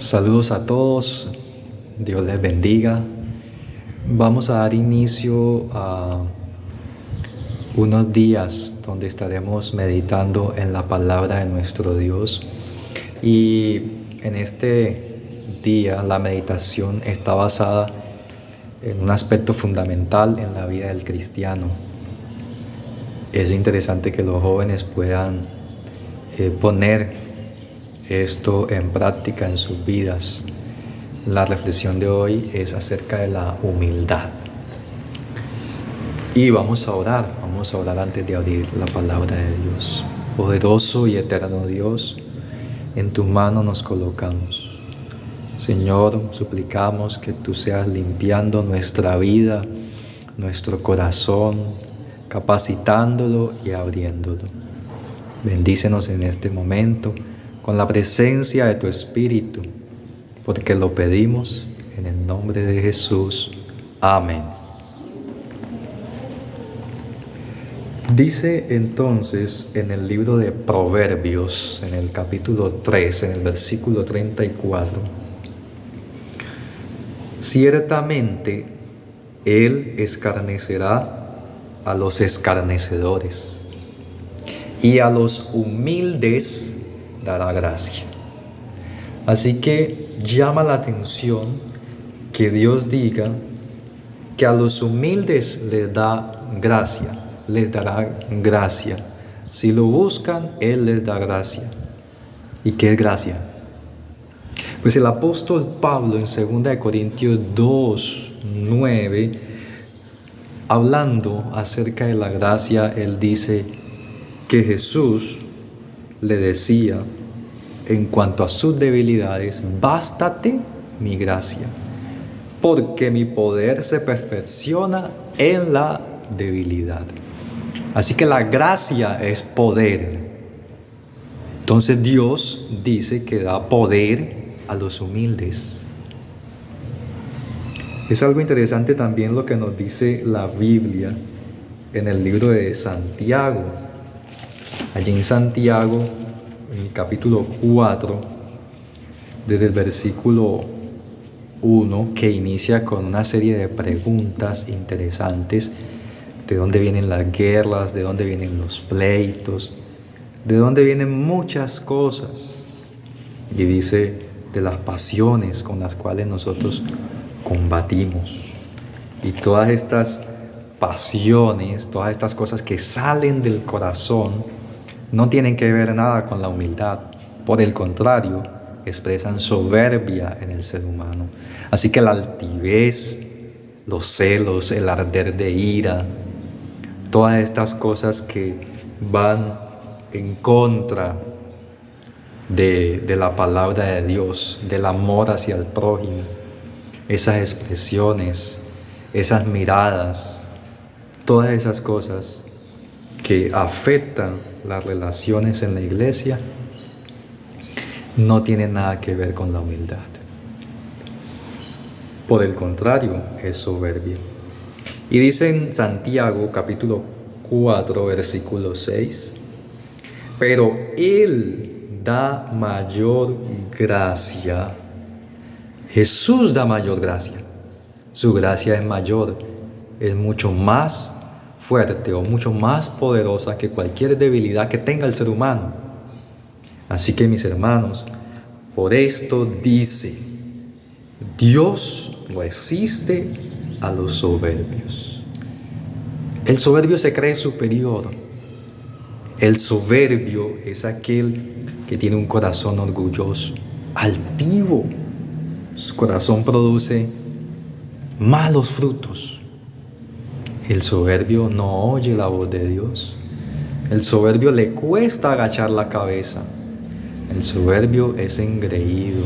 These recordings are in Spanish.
Saludos a todos, Dios les bendiga. Vamos a dar inicio a unos días donde estaremos meditando en la palabra de nuestro Dios. Y en este día la meditación está basada en un aspecto fundamental en la vida del cristiano. Es interesante que los jóvenes puedan poner esto en práctica en sus vidas. La reflexión de hoy es acerca de la humildad. Y vamos a orar antes de abrir la palabra de Dios. Poderoso y eterno Dios, en tu mano nos colocamos. Señor, suplicamos que tú seas limpiando nuestra vida, nuestro corazón, capacitándolo y abriéndolo. Bendícenos en este momento con la presencia de tu Espíritu, porque lo pedimos en el nombre de Jesús. Amén. Dice entonces en el libro de Proverbios, en el capítulo 3, en el versículo 34, ciertamente Él escarnecerá a los escarnecedores y a los humildes dará gracia. Así que llama la atención que Dios diga que a los humildes les da gracia, les dará gracia. Si lo buscan, Él les da gracia. ¿Y qué es gracia? Pues el apóstol Pablo en 2 Corintios 2:9, hablando acerca de la gracia, él dice que Jesús le decía en cuanto a sus debilidades: bástate mi gracia, porque mi poder se perfecciona en la debilidad. Así que la gracia es poder. Entonces Dios dice que da poder a los humildes. Es algo interesante también lo que nos dice la Biblia en el libro de Santiago. Allí en Santiago, en el capítulo 4, desde el versículo 1, que inicia con una serie de preguntas interesantes: de dónde vienen las guerras, de dónde vienen los pleitos, de dónde vienen muchas cosas. Y dice de las pasiones con las cuales nosotros combatimos. Y todas estas pasiones, todas estas cosas que salen del corazón, no tienen que ver nada con la humildad. Por el contrario, expresan soberbia en el ser humano. Así que la altivez, los celos, el arder de ira, todas estas cosas que van en contra de la palabra de Dios, del amor hacia el prójimo, esas expresiones, esas miradas, todas esas cosas que afectan las relaciones en la iglesia, no tienen nada que ver con la humildad. Por el contrario, es soberbia. Y dice en Santiago capítulo 4, versículo 6, pero Él da mayor gracia. Jesús da mayor gracia. Su gracia es mayor, es mucho más fuerte o mucho más poderosa que cualquier debilidad que tenga el ser humano. Así que, mis hermanos, por esto dice: Dios resiste a los soberbios. El soberbio se cree superior. El soberbio es aquel que tiene un corazón orgulloso, altivo. Su corazón produce malos frutos. El soberbio no oye la voz de Dios. El soberbio le cuesta agachar la cabeza. El soberbio es engreído.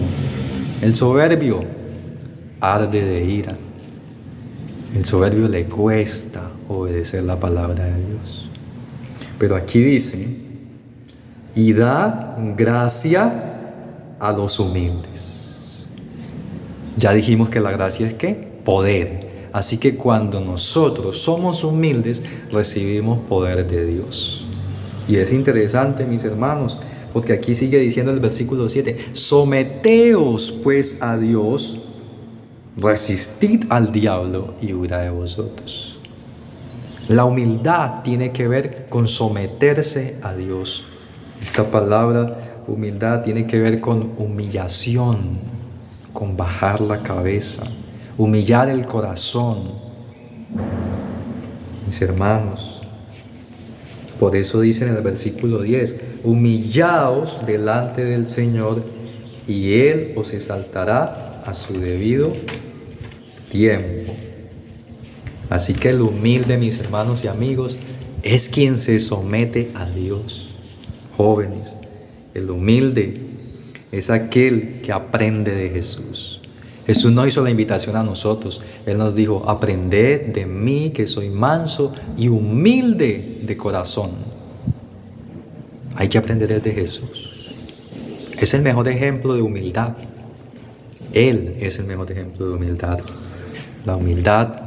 El soberbio arde de ira. El soberbio le cuesta obedecer la palabra de Dios. Pero aquí dice: y da gracia a los humildes. Ya dijimos que la gracia es ¿qué? Poder. Así que cuando nosotros somos humildes, recibimos poder de Dios. Y es interesante, mis hermanos, Porque aquí sigue diciendo el versículo 7, someteos pues a Dios, resistid al diablo y huirá de vosotros. La humildad tiene que ver con someterse a Dios. Esta palabra humildad tiene que ver con humillación, con bajar la cabeza, humillar el corazón. Mis hermanos, por eso dice en el versículo 10, humillaos delante del Señor y Él os exaltará a su debido tiempo. Así que el humilde, mis hermanos y amigos, es quien se somete a Dios. Jóvenes, el humilde es aquel que aprende de Jesús. Jesús no hizo la invitación a nosotros. Él nos dijo, aprended de mí que soy manso y humilde de corazón. Hay que aprender de Jesús. Es el mejor ejemplo de humildad. Él es el mejor ejemplo de humildad. La humildad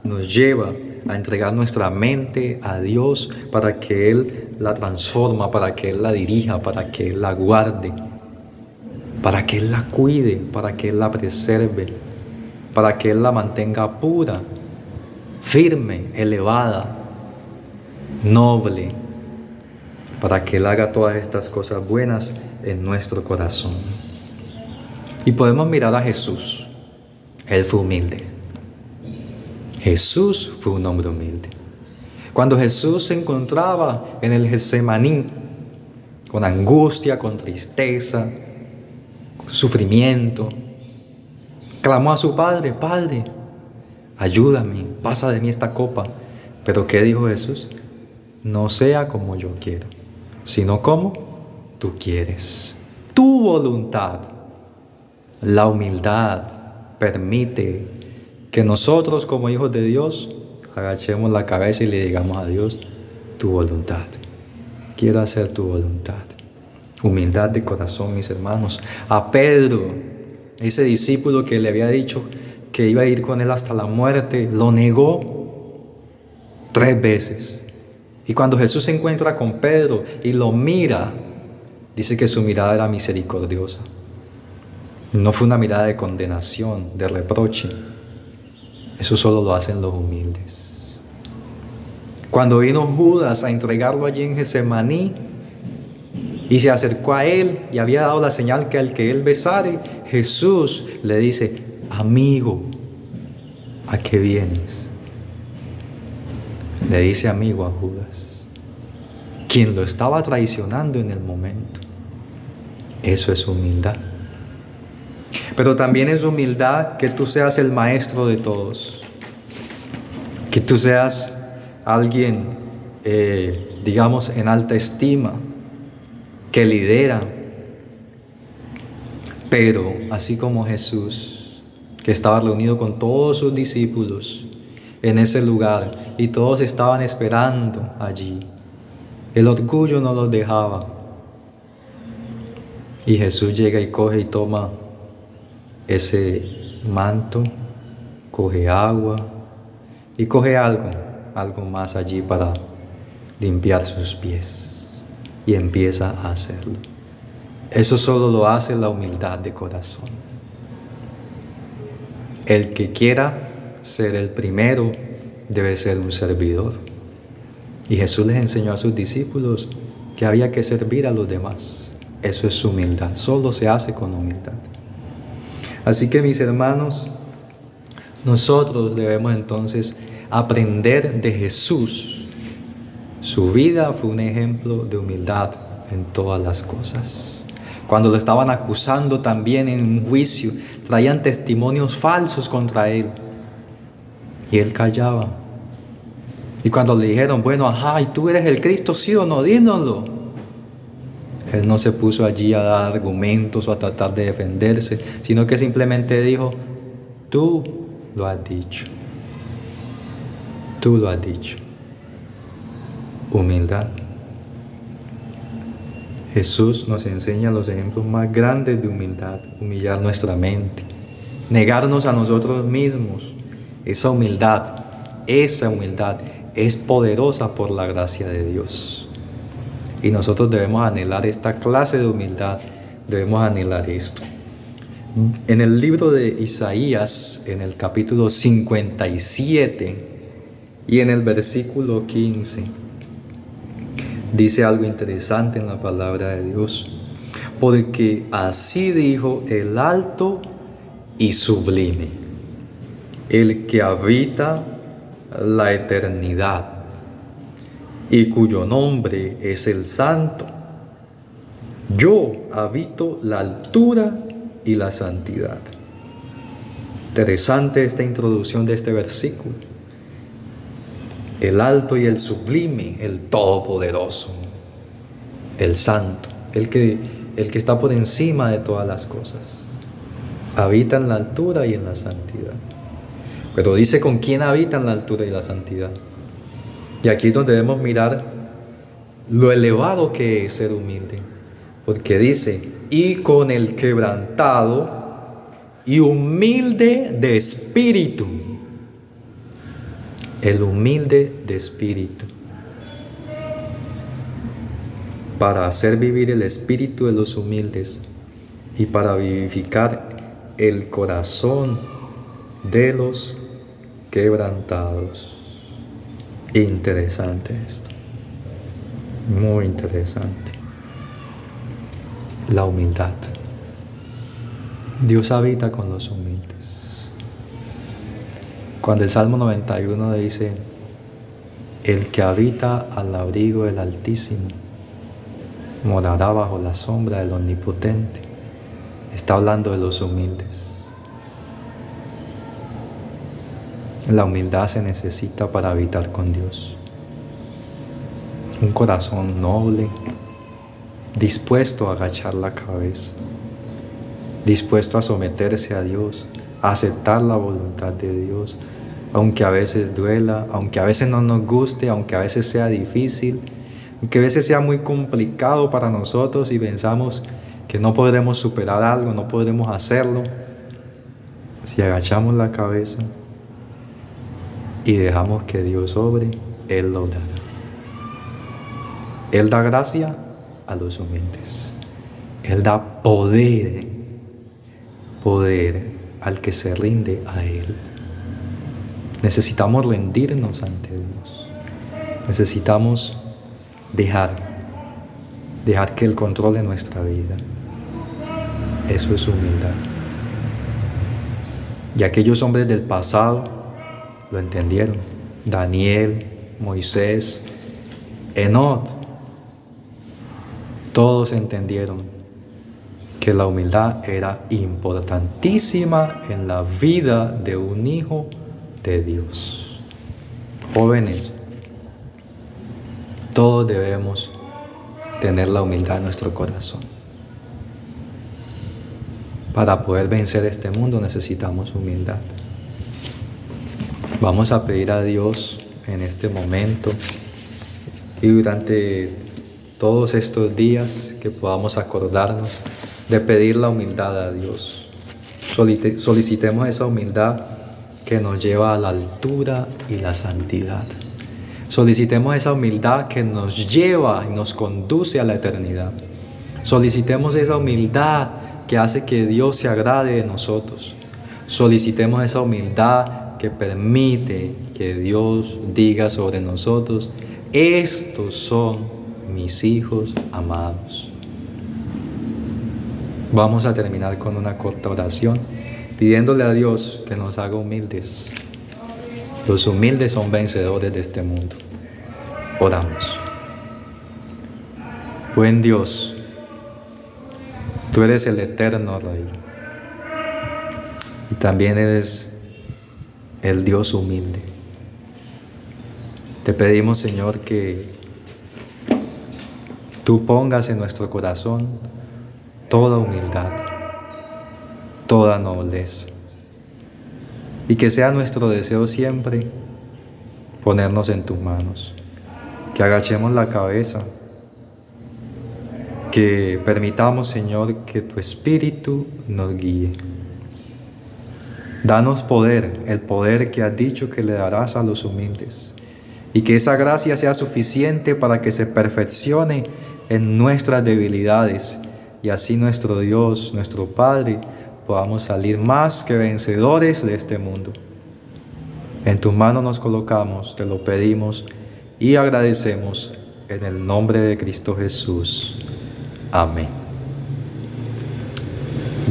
nos lleva a entregar nuestra mente a Dios para que Él la transforma, para que Él la dirija, para que Él la guarde, para que Él la cuide, para que Él la preserve, para que Él la mantenga pura, firme, elevada, noble, para que Él haga todas estas cosas buenas en nuestro corazón. Y podemos mirar a Jesús. Él fue humilde. Jesús fue un hombre humilde. Cuando Jesús se encontraba en el Getsemaní, con angustia, con tristeza, con sufrimiento, clamó a su Padre, Padre, ayúdame, pasa de mí esta copa. Pero ¿qué dijo Jesús? No sea como yo quiero, sino como tú quieres. Tu voluntad. La humildad permite que nosotros como hijos de Dios agachemos la cabeza y le digamos a Dios, tu voluntad. Quiero hacer tu voluntad. Humildad de corazón, mis hermanos. A Pedro, ese discípulo que le había dicho que iba a ir con él hasta la muerte, lo negó 3 veces. Y cuando Jesús se encuentra con Pedro y lo mira, dice que su mirada era misericordiosa. No fue una mirada de condenación, de reproche. Eso solo lo hacen los humildes. Cuando vino Judas a entregarlo allí en Getsemaní y se acercó a él y había dado la señal que al que él besare, Jesús le dice, amigo, ¿a qué vienes? Le dice amigo a Judas, quien lo estaba traicionando en el momento. Eso es humildad. Pero también es humildad que tú seas el maestro de todos. Que tú seas alguien, digamos, en alta estima, que lidera. Pero así como Jesús, que estaba reunido con todos sus discípulos en ese lugar y todos estaban esperando allí, el orgullo no los dejaba. Y Jesús llega y coge y toma ese manto, coge agua y coge algo más allí para limpiar sus pies y empieza a hacerlo. Eso solo lo hace la humildad de corazón. El que quiera ser el primero debe ser un servidor. Y Jesús les enseñó a sus discípulos que había que servir a los demás. Eso es humildad, solo se hace con humildad. Así que mis hermanos, nosotros debemos entonces aprender de Jesús. Su vida fue un ejemplo de humildad en todas las cosas. Cuando lo estaban acusando también en un juicio, traían testimonios falsos contra él. Y él callaba. Y cuando le dijeron, bueno, ajá, ¿y tú eres el Cristo, sí o no? Dínoslo. Él no se puso allí a dar argumentos o a tratar de defenderse, sino que simplemente dijo, tú lo has dicho. Tú lo has dicho. Humildad. Jesús nos enseña los ejemplos más grandes de humildad. Humillar nuestra mente. Negarnos a nosotros mismos. Esa humildad es poderosa por la gracia de Dios. Y nosotros debemos anhelar esta clase de humildad, debemos anhelar esto. En el libro de Isaías, en el capítulo 57 y en el versículo 15, dice algo interesante en la palabra de Dios. Porque así dijo el alto y sublime, el que habita la eternidad y cuyo nombre es el Santo. Yo habito la altura y la santidad. Interesante esta introducción de este versículo. El alto y el sublime, el todopoderoso, el santo, el que está por encima de todas las cosas. Habita en la altura y en la santidad. Pero dice con quién habita en la altura y la santidad. Y aquí es donde debemos mirar lo elevado que es ser humilde. Porque dice, y con el quebrantado y humilde de espíritu. El humilde de espíritu. Para hacer vivir el espíritu de los humildes y para vivificar el corazón de los quebrantados. Interesante esto. Muy interesante. La humildad. Dios habita con los humildes. Cuando el Salmo 91 dice, el que habita al abrigo del Altísimo morará bajo la sombra del Omnipotente, está hablando de los humildes. La humildad se necesita para habitar con Dios. Un corazón noble, dispuesto a agachar la cabeza, dispuesto a someterse a Dios, a aceptar la voluntad de Dios, aunque a veces duela, aunque a veces no nos guste, aunque a veces sea difícil, aunque a veces sea muy complicado para nosotros y pensamos que no podremos superar algo, no podremos hacerlo. Si agachamos la cabeza y dejamos que Dios obre, Él lo dará. Él da gracia a los humildes. Él da poder al que se rinde a Él. Necesitamos rendirnos ante Dios. Necesitamos dejar que Él controle nuestra vida. Eso es humildad. Y aquellos hombres del pasado lo entendieron. Daniel, Moisés, Enoc, todos entendieron que la humildad era importantísima en la vida de un hijo de Dios. Jóvenes, todos debemos tener la humildad en nuestro corazón. Para poder vencer este mundo necesitamos humildad. Vamos a pedir a Dios en este momento y durante todos estos días que podamos acordarnos de pedir la humildad a Dios. Solicitemos esa humildad que nos lleva a la altura y la santidad. Solicitemos esa humildad que nos lleva y nos conduce a la eternidad. Solicitemos esa humildad que hace que Dios se agrade de nosotros. Solicitemos esa humildad que permite que Dios diga sobre nosotros, estos son mis hijos amados. Vamos a terminar con una corta oración, pidiéndole a Dios que nos haga humildes. Los humildes son vencedores de este mundo. Oramos. Buen Dios, tú eres el eterno Rey y también eres el Dios humilde. Te pedimos, Señor, que tú pongas en nuestro corazón toda humildad, toda nobleza, y que sea nuestro deseo siempre ponernos en tus manos, que agachemos la cabeza, que permitamos, Señor, que tu Espíritu nos guíe. Danos poder, el poder que has dicho que le darás a los humildes, y que esa gracia sea suficiente para que se perfeccione en nuestras debilidades y así nuestro Dios, nuestro Padre, podamos salir más que vencedores de este mundo. En tus manos nos colocamos, te lo pedimos y agradecemos en el nombre de Cristo Jesús. Amén.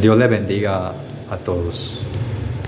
Dios le bendiga a todos.